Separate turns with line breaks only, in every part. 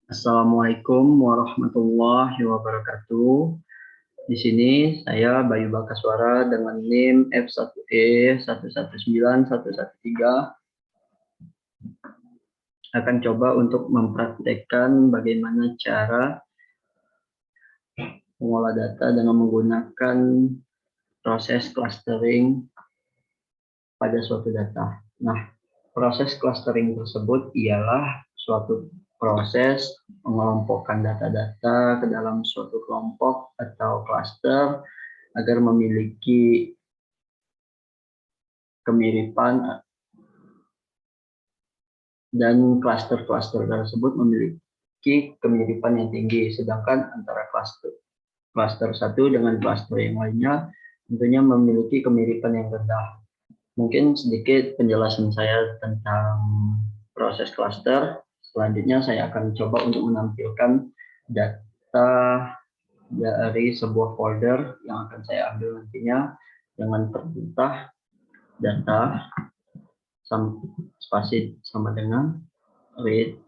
Assalamualaikum warahmatullahi wabarakatuh. Di sini saya Bayu Bakaswara dengan NIM F1E119113 akan coba untuk mempraktekkan bagaimana cara mengolah data dengan menggunakan proses clustering pada suatu data. Nah, proses clustering tersebut ialah suatu proses mengelompokkan data-data ke dalam suatu kelompok atau cluster agar memiliki kemiripan dan cluster-cluster tersebut memiliki kemiripan yang tinggi, sedangkan antara cluster satu dengan cluster yang lainnya tentunya memiliki kemiripan yang rendah. Mungkin sedikit penjelasan saya tentang proses cluster. Selanjutnya saya akan coba untuk menampilkan data dari sebuah folder yang akan saya ambil nantinya dengan perintah data spasi sama dengan read.csv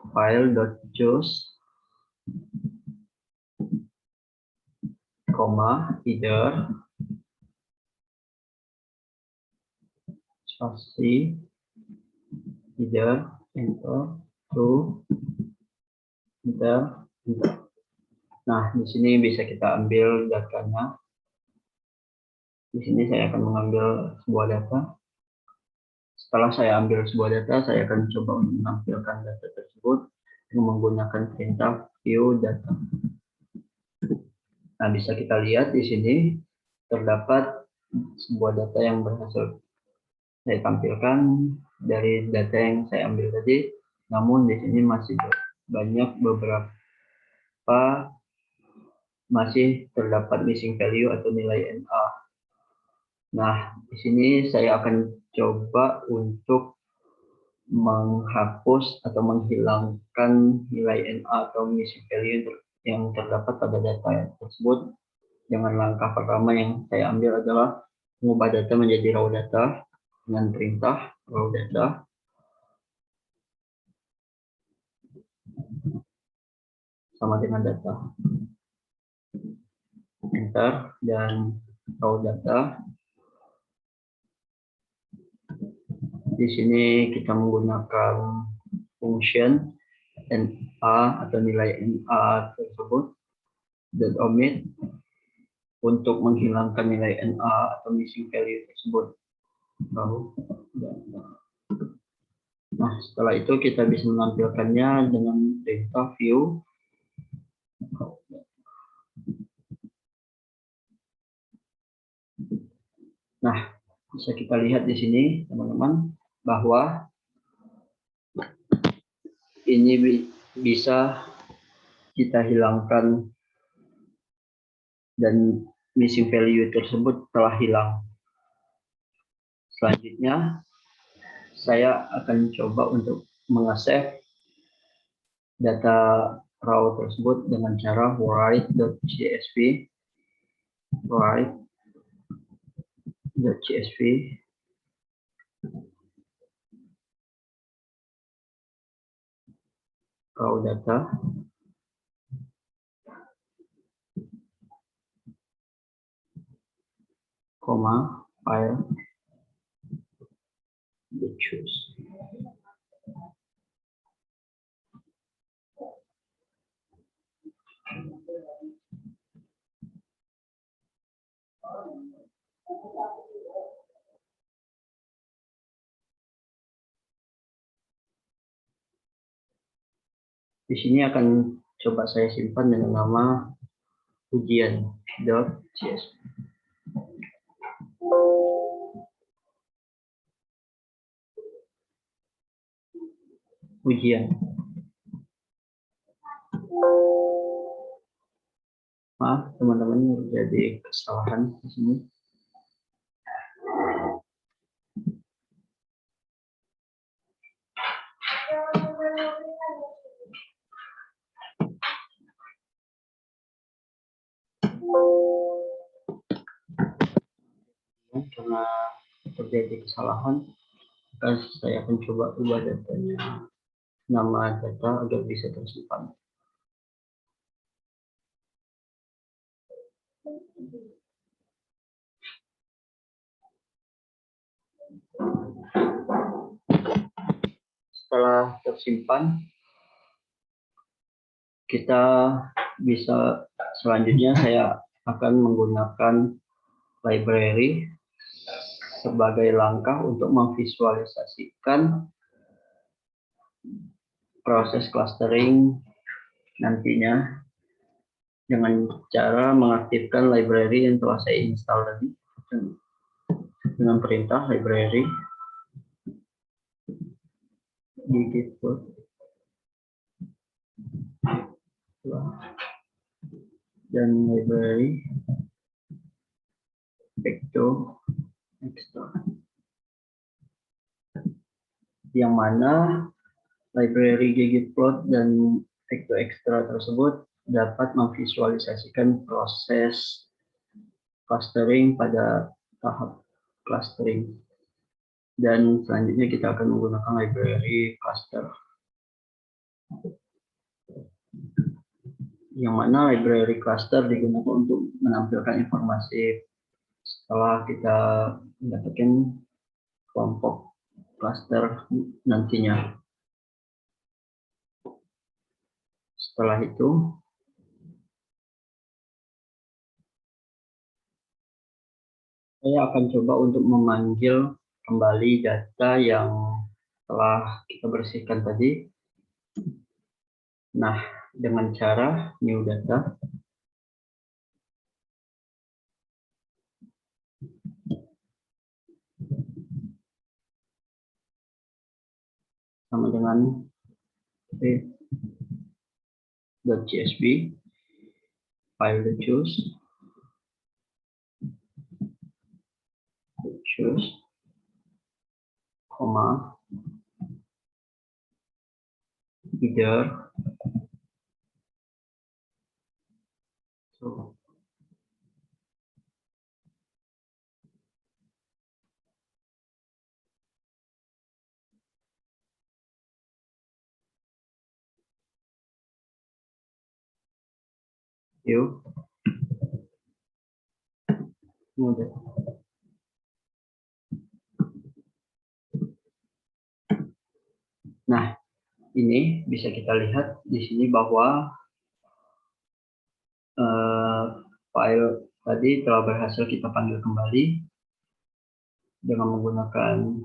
file.choose, either spasi either enter to enter. Nah, di sini bisa kita ambil datanya. Di sini saya akan mengambil sebuah data. Setelah saya ambil sebuah data, saya akan coba untuk menampilkan data tersebut dengan menggunakan perintah view data. Nah, bisa kita lihat di sini terdapat sebuah data yang berhasil saya tampilkan dari data yang saya ambil tadi. Namun di sini masih banyak beberapa masih terdapat missing value atau nilai NA. Nah, di sini saya akan coba untuk menghapus atau menghilangkan nilai NA atau missing value yang terdapat pada data tersebut. Dengan langkah pertama yang saya ambil adalah mengubah data menjadi raw data dengan perintah raw data sama dengan data. Enter dan raw data. Di sini kita menggunakan function NA atau nilai NA tersebut .omit untuk menghilangkan nilai NA atau missing value tersebut. Nah, setelah itu kita bisa menampilkannya dengan perintah view. Nah, bisa kita lihat di sini, teman-teman, bahwa ini bisa kita hilangkan dan missing value tersebut telah hilang. Selanjutnya, saya akan coba untuk mengasave data raw tersebut dengan cara write.csv raw data file choose. Di sini akan coba saya simpan dengan nama ujian.csv. Ujian. Maaf teman-teman, jadi kesalahan di sini. Karena terjadi kesalahan, Saya akan coba ubah datanya, nama data agar bisa tersimpan. Setelah tersimpan, kita bisa selanjutnya saya akan menggunakan library sebagai langkah untuk memvisualisasikan proses clustering nantinya dengan cara mengaktifkan library yang telah saya install tadi dengan perintah library ggplot dan library vector extra, yang mana library ggplot dan vector extra tersebut dapat memvisualisasikan proses clustering pada tahap clustering. Dan selanjutnya kita akan menggunakan library cluster, yang mana library cluster digunakan untuk menampilkan informasi setelah kita mendapatkan kelompok cluster nantinya. Setelah itu, saya akan coba untuk memanggil kembali data yang telah kita bersihkan tadi. Nah, dengan cara new data, sama dengan .csv, file.choose, koma, header, so, view, mudah. Nah, ini bisa kita lihat di sini bahwa file tadi telah berhasil kita panggil kembali dengan menggunakan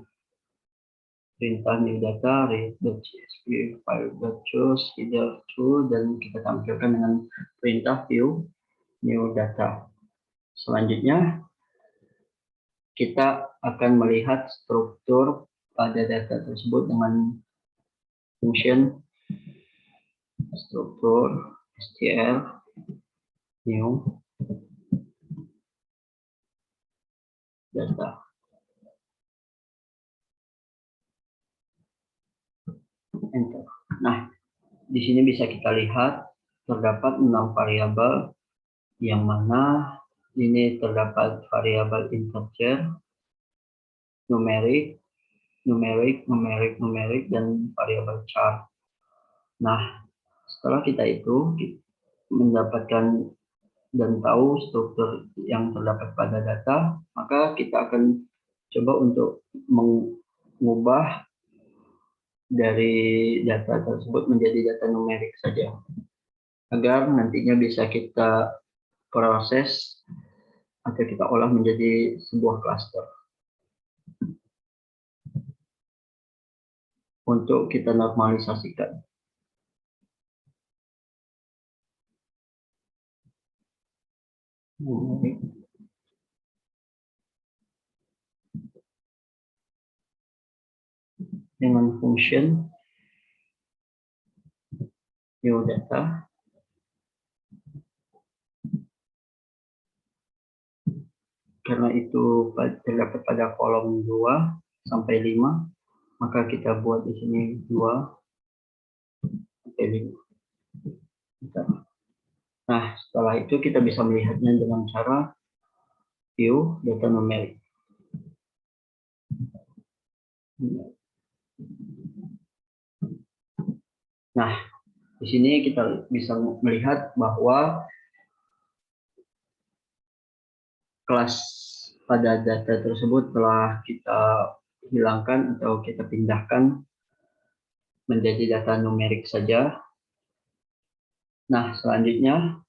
perintah new data, read.csv, file.choose, header to, dan kita tampilkan dengan perintah view new data. Selanjutnya, kita akan melihat struktur pada data tersebut dengan function struktur str new data. Enter. Nah, di sini bisa kita lihat terdapat 6 variabel, yang mana ini terdapat variabel integer, numerik, dan variabel char. Nah, setelah kita itu mendapatkan dan tahu struktur yang terdapat pada data, maka kita akan coba untuk mengubah dari data tersebut menjadi data numerik saja, agar nantinya bisa kita proses atau kita olah menjadi sebuah cluster. Untuk kita normalisasikan. Dengan function new data, karena itu terdapat pada kolom 2 sampai 5, maka kita buat di sini 2 sampai 5. Nah, setelah itu kita bisa melihatnya dengan cara view data numerik. Nah, di sini kita bisa melihat bahwa kelas pada data tersebut telah kita hilangkan atau kita pindahkan menjadi data numerik saja. Nah, selanjutnya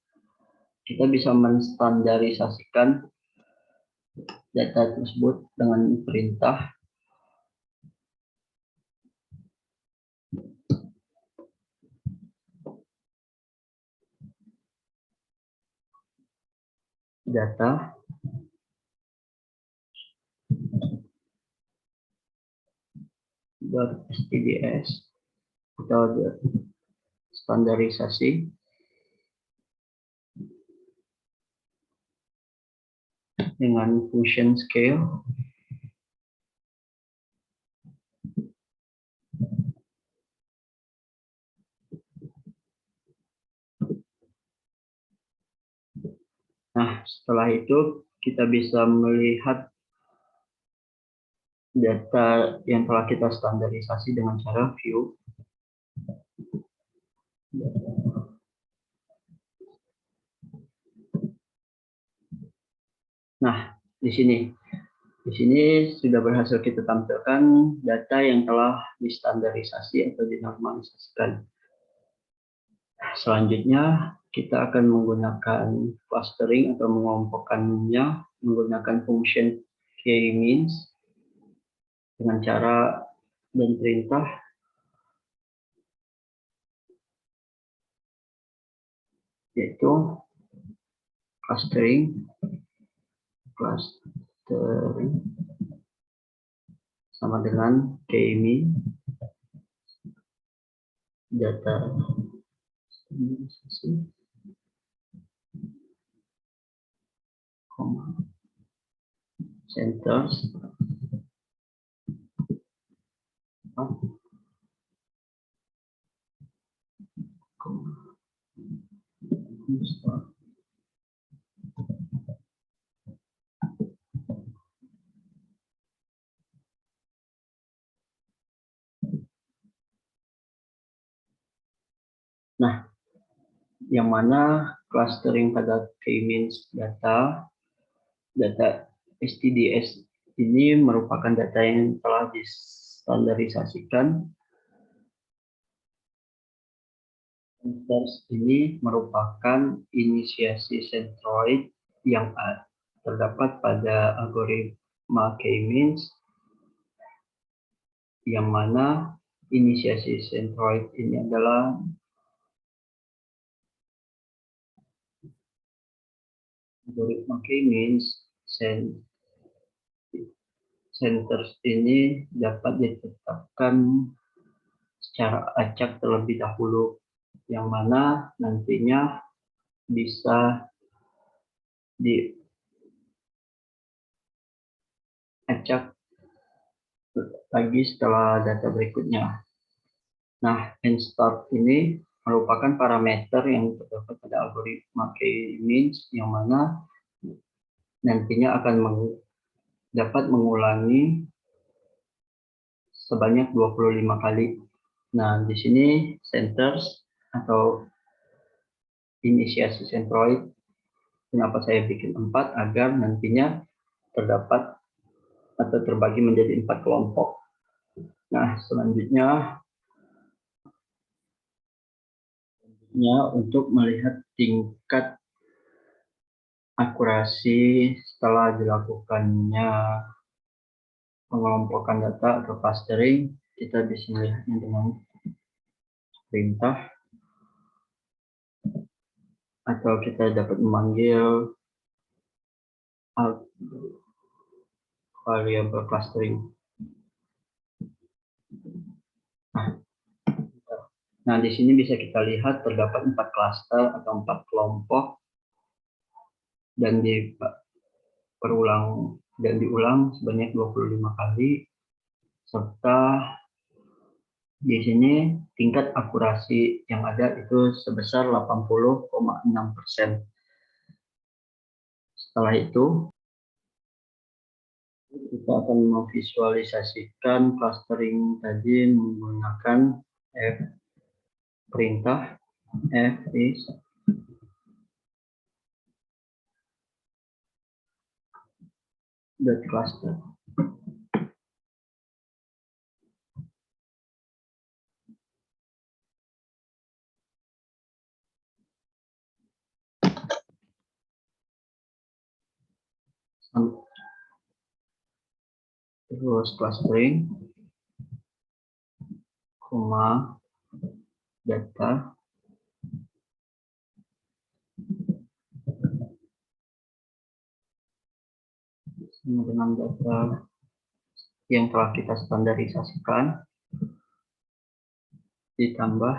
kita bisa menstandarisasikan data tersebut dengan perintah data .stds atau standarisasi dengan function scale Nah, setelah itu kita bisa melihat data yang telah kita standarisasi dengan cara view. Nah, di sini sudah berhasil kita tampilkan data yang telah distandarisasi atau dinormalisasikan. Selanjutnya, kita akan menggunakan clustering atau mengelompokkannya menggunakan function k-means dengan cara dan perintah yaitu clustering sama dengan k-mean data standarisasi, centers Nah, yang mana clustering pada k-means data STDS ini merupakan data yang telah distandarisasikan. Centers ini merupakan inisiasi centroid yang terdapat pada algoritma k-means, yang mana inisiasi centroid ini adalah algoritma k-means centers ini dapat ditetapkan secara acak terlebih dahulu, yang mana nantinya bisa diacak lagi setelah data berikutnya. Nah, nstart ini merupakan parameter yang terdapat pada algoritma k-means, yang mana nantinya akan dapat mengulangi sebanyak 25 kali. Nah, di sini centers atau inisiasi centroid, kenapa saya bikin 4? Agar nantinya terdapat atau terbagi menjadi 4 kelompok. Nah, selanjutnya untuk melihat tingkat akurasi setelah dilakukannya pengelompokan data atau clustering, kita bisa melihatnya dengan perintah, atau kita dapat memanggil variable clustering. Nah, di sini bisa kita lihat terdapat 4 cluster atau 4 kelompok dan diulang sebanyak 25 kali, serta di sini tingkat akurasi yang ada itu sebesar 80,6%. Setelah itu Kita akan memvisualisasikan clustering tadi menggunakan perintah f is dot cluster. Terus clustering, koma, data, sama dengan data yang telah kita standarisasikan, ditambah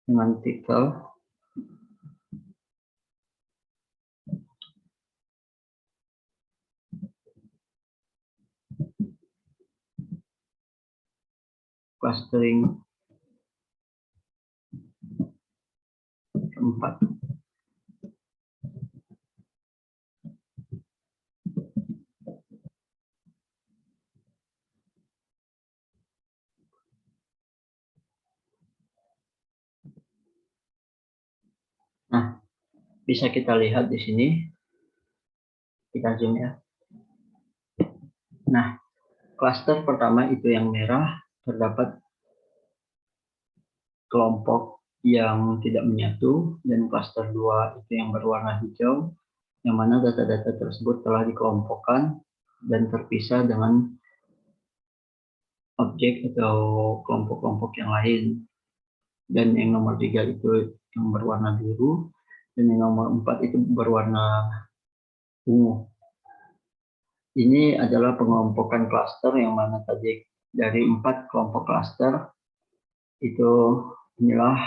dengan titel clustering keempat. Nah, bisa kita lihat di sini, kita zoom ya. Nah, klaster pertama itu yang merah, terdapat kelompok yang tidak menyatu, dan klaster 2 itu yang berwarna hijau, yang mana data-data tersebut telah dikelompokkan dan terpisah dengan objek atau kelompok-kelompok yang lain. Dan yang nomor 3 itu yang berwarna biru, dan yang nomor 4 itu berwarna ungu. Ini adalah pengelompokan klaster yang mana tadi dari 4 kelompok klaster itu, inilah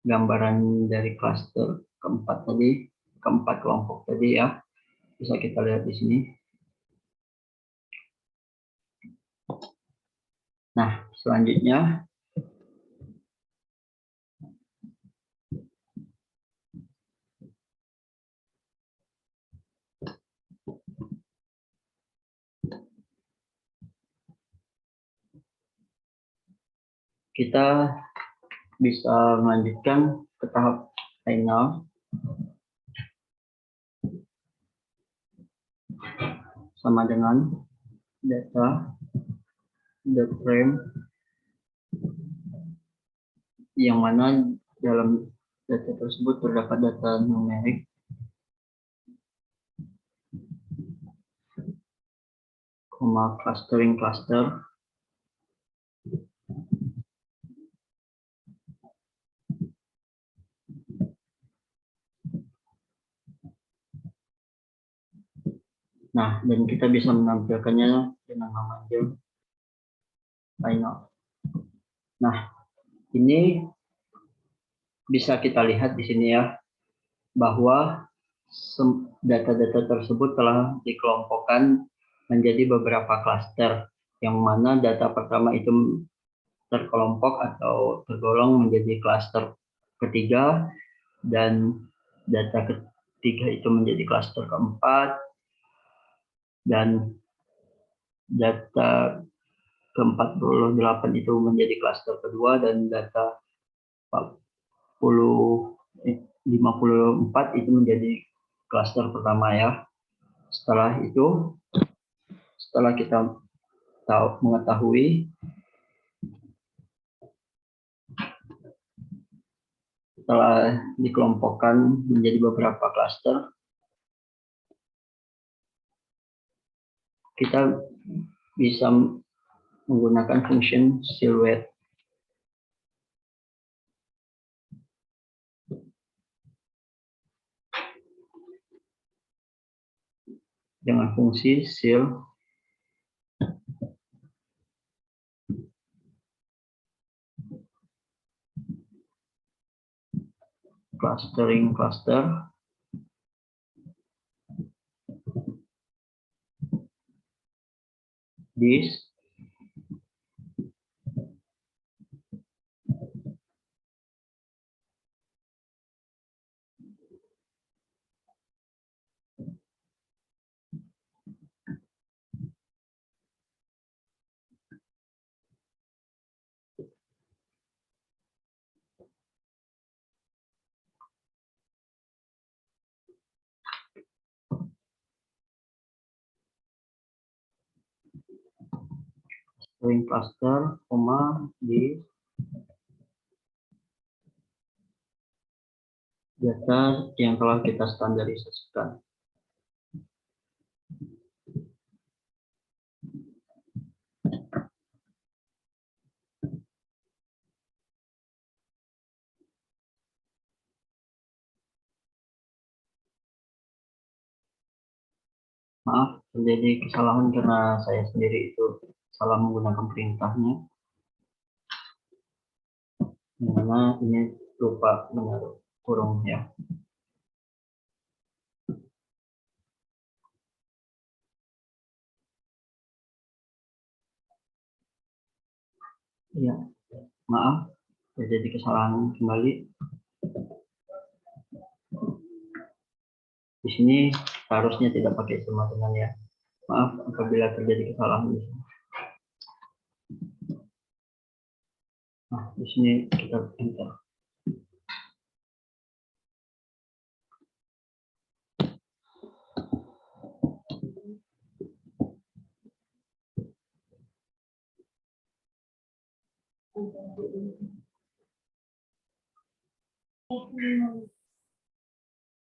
gambaran dari klaster keempat tadi, keempat kelompok tadi ya. Bisa kita lihat di sini. Nah, selanjutnya kita bisa melanjutkan ke tahap final sama dengan data frame, yang mana dalam data tersebut terdapat data numerik, clustering cluster, nah, dan kita bisa menampilkannya dengan memanggil final. Nah, ini bisa kita lihat di sini ya, bahwa data-data tersebut telah dikelompokkan menjadi beberapa klaster, yang mana data pertama itu terkelompok atau tergolong menjadi klaster ketiga, dan data ketiga itu menjadi klaster keempat, dan data ke-48 itu menjadi klaster kedua, dan data 54 itu menjadi klaster pertama ya. Setelah itu, setelah kita mengetahui telah dikelompokkan menjadi beberapa klaster, kita bisa menggunakan function silhouette. Dengan fungsi sil clustering cluster this string cluster, koma di data yang telah kita standarisasikan. Maaf, terjadi kesalahan karena saya sendiri itu salah menggunakan perintahnya. Dimana ini lupa menaruh kurung ya. Ya, maaf, terjadi kesalahan kembali. Di sini harusnya tidak pakai semua teman ya. Maaf apabila terjadi kesalahan di sini. Nah, di sini kita enter.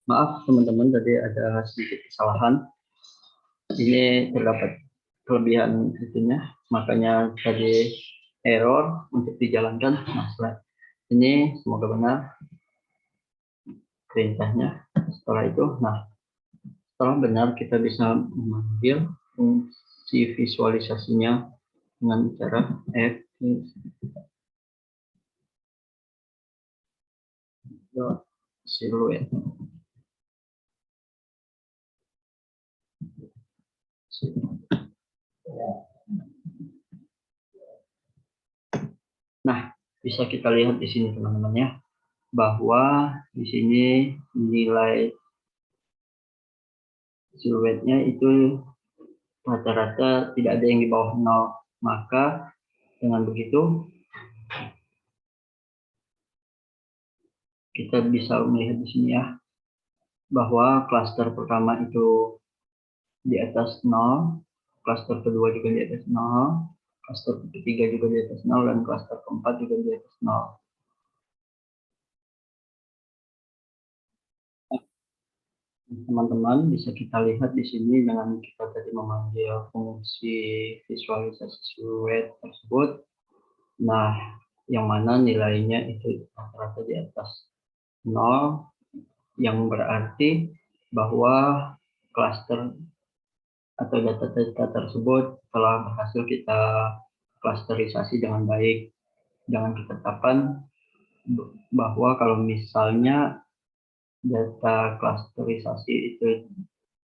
Maaf teman-teman, tadi ada sedikit kesalahan. Ini terdapat kelebihan itunya, makanya tadi error untuk dijalankan. Nah, ini semoga benar perintahnya. Setelah itu, nah setelah benar kita bisa memanggil fungsi visualisasinya dengan cara silhouette. Nah, bisa kita lihat di sini teman-teman ya, bahwa di sini nilai siluetnya itu rata-rata tidak ada yang di bawah 0. Maka dengan begitu kita bisa melihat di sini ya, bahwa klaster pertama itu di atas 0, klaster kedua juga di atas 0, klaster ketiga juga di atas 0, dan klaster keempat juga di atas 0. Teman-teman bisa kita lihat di sini dengan kita tadi memanggil fungsi visualisasi siluet tersebut. Nah, yang mana nilainya itu rata-rata di atas 0, yang berarti bahwa klaster atau data-data tersebut telah berhasil kita klasterisasi dengan baik, dengan ketetapan bahwa kalau misalnya data klasterisasi itu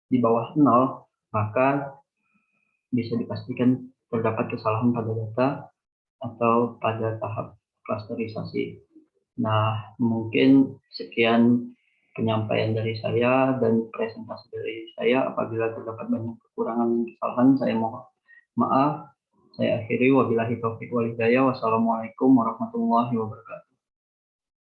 di bawah 0, maka bisa dipastikan terdapat kesalahan pada data atau pada tahap klasterisasi. Nah, mungkin sekian penyampaian dari saya dan presentasi dari saya. Apabila terdapat banyak kekurangan dan kesalahan, saya mohon maaf. Saya akhiri, wabillahi taufiq wal hidayah. Wassalamualaikum warahmatullahi wabarakatuh.